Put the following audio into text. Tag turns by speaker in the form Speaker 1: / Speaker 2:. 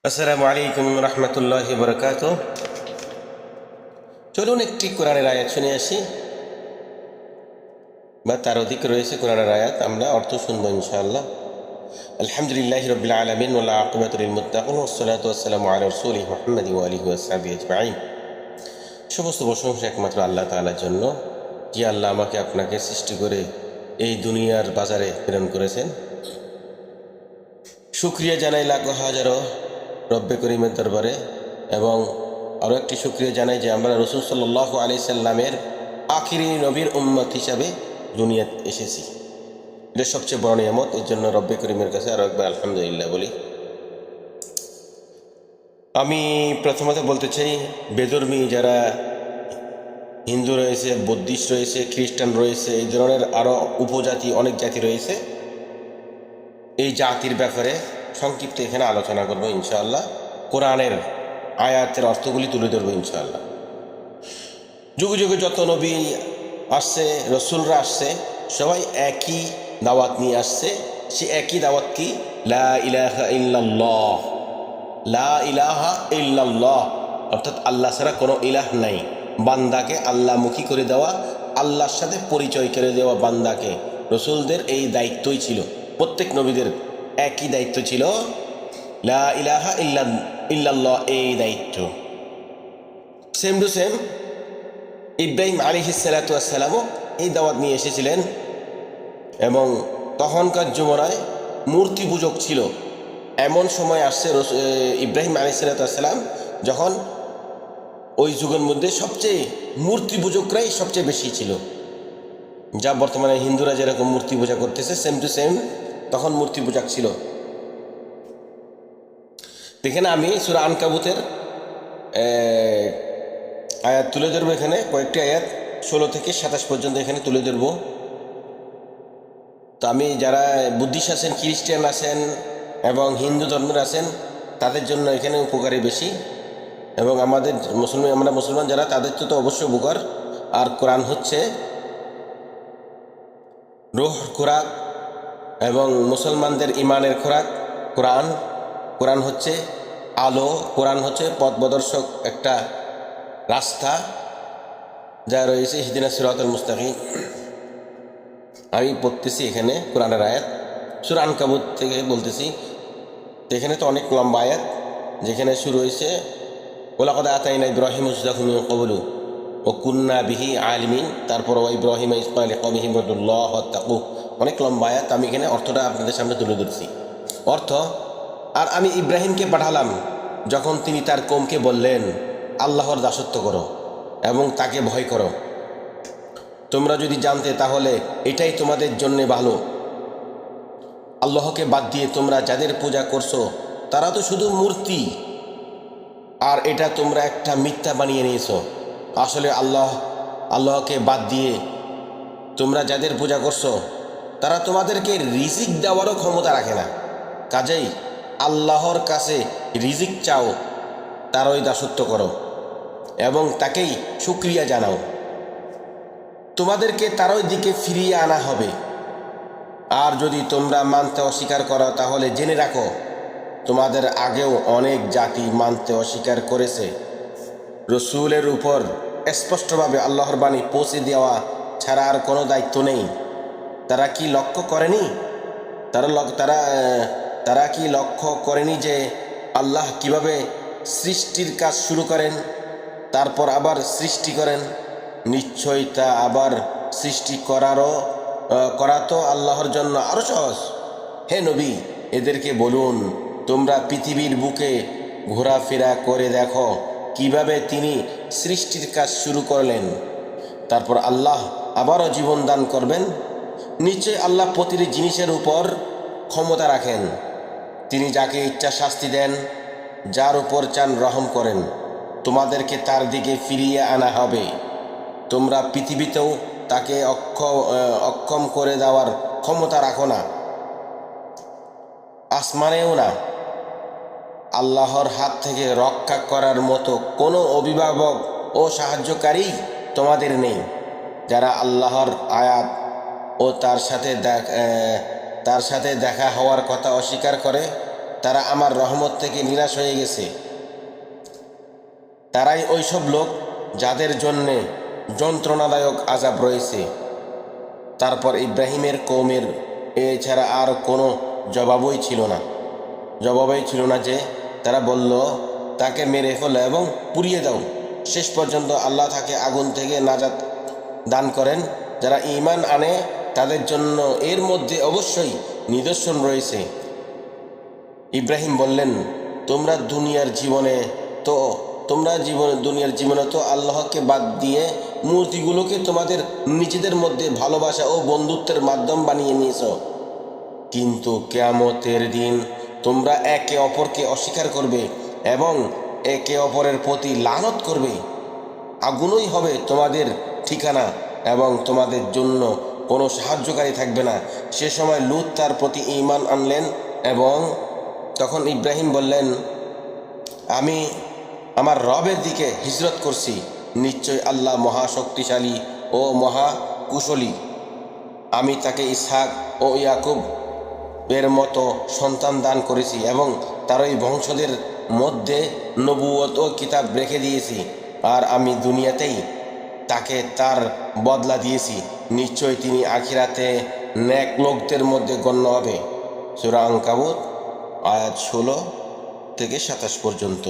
Speaker 1: আসসালামু আলাইকুম রহমতুল্লাহি বরকাত। চলুন একটি কোরআনের আয়াত শুনে আসি, বা তার অধিক রয়েছে কোরআনের আয়াত, আমরা অর্থ শুনবো ইনশাআল্লাহ। আলহামদুলিল্লাহি রাব্বিল আলামিন ওয়াল আকিবাতু লিল মুত্তাকিন ওয়াসসালাতু ওয়াসসালামু আলা রাসূলিহি মুহাম্মাদি ওয়া আলিহি ওয়া সাহবিহি আজমাইন। সমস্ত প্রশংসা একমাত্র আল্লাহ তাআলার জন্য, যে আল্লাহ আমাকে আপনাকে সৃষ্টি করে এই দুনিয়ার বাজারে প্রেরণ করেছেন। শুকরিয়া জানাই লাখো হাজারো রব্বে করিমের দরবারে, এবং আরও একটি শুকরিয়া জানাই যে আমরা রাসূল সাল্লাল্লাহু আলাইহি সাল্লামের আখিরি নবীর উম্মত হিসাবে দুনিয়াত এসেছি। এটা সবচেয়ে বড় নিয়ামত। এর জন্য রব্বে করিমের কাছে আরও একবার আলহামদুলিল্লাহ বলি। আমি প্রথমত বলতে চাই, বেধর্মী যারা হিন্দু রয়েছে, বৌদ্ধিস্ট রয়েছে, খ্রিস্টান রয়েছে, এই ধরনের আরও উপজাতি অনেক জাতি রয়েছে, এই জাতির ব্যাপারে সংক্ষিপ্ত এখানে আলোচনা করবো ইনশাআল্লাহ। কোরআনের আয়াতের অর্থগুলি তুলে ধরবো ইনশাআল্লাহ। যুগে যুগে যত নবী আসছে, রসুলরা আসছে, সবাই একই দাওয়াত নিয়ে আসছে। সে একই দাওয়াত কি? লা ইলাহা ইল্লাল্লাহ। লা ইলাহা ইল্লাল্লাহ অর্থাৎ আল্লাহ ছাড়া কোনো ইলাহ নাই। বান্দাকে আল্লাহমুখী করে দেওয়া, আল্লাহর সাথে পরিচয় করে দেওয়া বান্দাকে। রসুলদের এই দায়িত্বই ছিল, প্রত্যেক নবীদের একই দায়িত্ব ছিল, লা ইলাহা ইল্লাল্লাহ, এই দায়িত্ব। সেম টু সেম ইব্রাহিম আলাইহিস সালাতু ওয়াস সালামও এই দাওয়াত নিয়ে এসেছিলেন, এবং তখনকার জমানায় মূর্তি পূজক ছিল। এমন সময় আসছে ইব্রাহিম আলাইহিস সালাতু ওয়াস সালাম, যখন ওই যুগের মধ্যে সবচেয়ে মূর্তি পূজকরাই সবচেয়ে বেশি ছিল। যা বর্তমানে হিন্দুরা যেরকম মূর্তি পূজা করতেছে, সেম টু সেম তখন মূর্তি পূজক ছিল। দেখেন, আমি সূরা আনকাবুতের আয়াত তুলে ধরবো। এখানে কয়েকটি আয়াত 16 থেকে 27 পর্যন্ত এখানে তুলে ধরবো। তো আমি যারা বুদ্ধিস্ট আছেন, খ্রিস্টান আছেন এবং হিন্দু ধর্মের আছেন, তাদের জন্য এখানে উপকারী বেশি, এবং আমরা মুসলমান যারা, তাদের তো অবশ্যই উপকার। আর কোরআন হচ্ছে রূহ খোরাক এবং মুসলমানদের ইমানের খোরাক। কোরআন হচ্ছে আলো, কোরআন হচ্ছে পথ প্রদর্শক, একটা রাস্তা যা রয়েছে ইহদিনাস সিরাতাল মুস্তাকিম। আমি পড়তেছি এখানে কোরআনের আয়াত, সূরা আনকাবুত থেকে বলতেছি। তো এখানে তো অনেক লম্বা আয়াত, যেখানে শুরু হয়েছে ওয়ালাকাদ আতাইনা ইব্রাহিমা রুশদাহু মিন ক্বাবলু ওয়া কুন্না বিহি আলিমিন। তারপর ওয়া ইব্রাহিমা ইয ক্বালা লিকাওমিহি ইউবুদুল্লাহ ওয়াত্তাকু। অনেক লম্বা আয়াত। আমি এখানে অর্থটা আপনাদের সামনে তুলে ধরছি। অর্থ: আর আমি ইব্রাহিমকে পাঠালাম যখন তিনি তার কওমকে বললেন, আল্লাহর দাসত্ব করো এবং তাকে ভয় করো। তোমরা যদি জানতে তাহলে এটাই তোমাদের জন্য ভালো। আল্লাহকে বাদ দিয়ে তোমরা যাদের পূজা করছো, তারা তো শুধু মূর্তি, আর এটা তোমরা একটা মিথ্যা বানিয়ে নিয়েছো। আসলে আল্লাহকে বাদ দিয়ে তোমরা যাদের পূজা করছো, তারা তোমাদেরকে রিজিক দেওয়ারও ক্ষমতা রাখে না। কাজেই আল্লাহর কাছে রিজিক চাও, তারই দাসত্ব করো এবং তাকেই শুকরিয়া জানাও। তোমাদেরকে তারই দিকে ফিরিয়ে আনা হবে। আর যদি তোমরা মানতে অস্বীকার করো, তাহলে জেনে রাখো তোমাদের আগেও অনেক জাতি মানতে অস্বীকার করেছে। রসুলের উপর স্পষ্টভাবে আল্লাহর বাণী পৌঁছে দেওয়া ছাড়া আর কোনো দায়িত্ব নেই। তারা কি লক্ষ্য করেনি তারা কি লক্ষ্য করেনি যে আল্লাহ কিভাবে সৃষ্টির কাজ শুরু করেন, তারপর আবার সৃষ্টি করেন? নিশ্চয়ই তা আবার সৃষ্টি করা তো আল্লাহর জন্য আরও সহজ। হে নবী, এদেরকে বলুন, তোমরা পৃথিবীর বুকে ঘোরাফেরা করে দেখো কিভাবে তিনি সৃষ্টির কাজ শুরু করলেন, তারপর আল্লাহ আবারও জীবন দান করবেন। নিশ্চয় আল্লাহ প্রতিটি জিনিসের উপর ক্ষমতা রাখেন। তিনি যাকে ইচ্ছা শাস্তি দেন, যার উপর চান রহম করেন। তোমাদেরকে তার দিকে ফিরিয়ে আনা হবে। তোমরা পৃথিবীতেও তাকে অক্ষম করে দেওয়ার ক্ষমতা রাখো না, আসমানেও না। আল্লাহর হাত থেকে রক্ষা করার মতো কোনো অভিভাবক ও সাহায্যকারী তোমাদের নেই। যারা আল্লাহর আয়াত ও তার সাথে দেখা হওয়ার কথা অস্বীকার করে, তারা আমার রহমত থেকে নিরাশ হয়ে গেছে। তারাই ওইসব লোক যাদের জন্যে যন্ত্রণাদায়ক আযাব রয়েছে। তারপর ইব্রাহিমের কওমের এছাড়া আর কোনো জবাবই ছিল না যে তারা বলল, তাকে মেরে ফেলো এবং পুড়িয়ে দাও। শেষ পর্যন্ত আল্লাহ তাকে আগুন থেকে নাজাত দান করেন। যারা ঈমান আনে তাদের জন্য এর মধ্যে অবশ্যই নিদর্শন রয়েছে। ইব্রাহিম বললেন, তোমরা দুনিয়ার জীবনে তো আল্লাহকে বাদ দিয়ে মূর্তিগুলোকে তোমাদের নিজেদের মধ্যে ভালোবাসা ও বন্ধুত্বের মাধ্যম বানিয়ে নিয়েছ। কিন্তু কিয়ামতের দিন তোমরা একে অপরকে অস্বীকার করবে এবং একে অপরের প্রতি লানত করবে। আগুনই হবে তোমাদের ঠিকানা এবং তোমাদের জন্য কোনো সাহায্যকারী থাকবে না। সে সময় লূত তার প্রতি ঈমান আনলেন এবং তখন ইব্রাহিম বললেন, আমি আমার রবের দিকে হিজরত করছি। নিশ্চয় আল্লাহ মহাশক্তিশালী ও মহাকুশলী। আমি তাকে ইসহাক ও ইয়াকুব এর মতো সন্তান দান করেছি এবং তার ওই বংশদের মধ্যে নবুয়ত ও কিতাব রেখে দিয়েছি। আর আমি দুনিয়াতেই তাকে তার বদলা দিয়েছি। নিশ্চয় তিনি আখিরাতে নেক লোকদের মধ্যে গণ্য হবে। সূরা আনকাবুত আয়াত 16 থেকে 27 পর্যন্ত।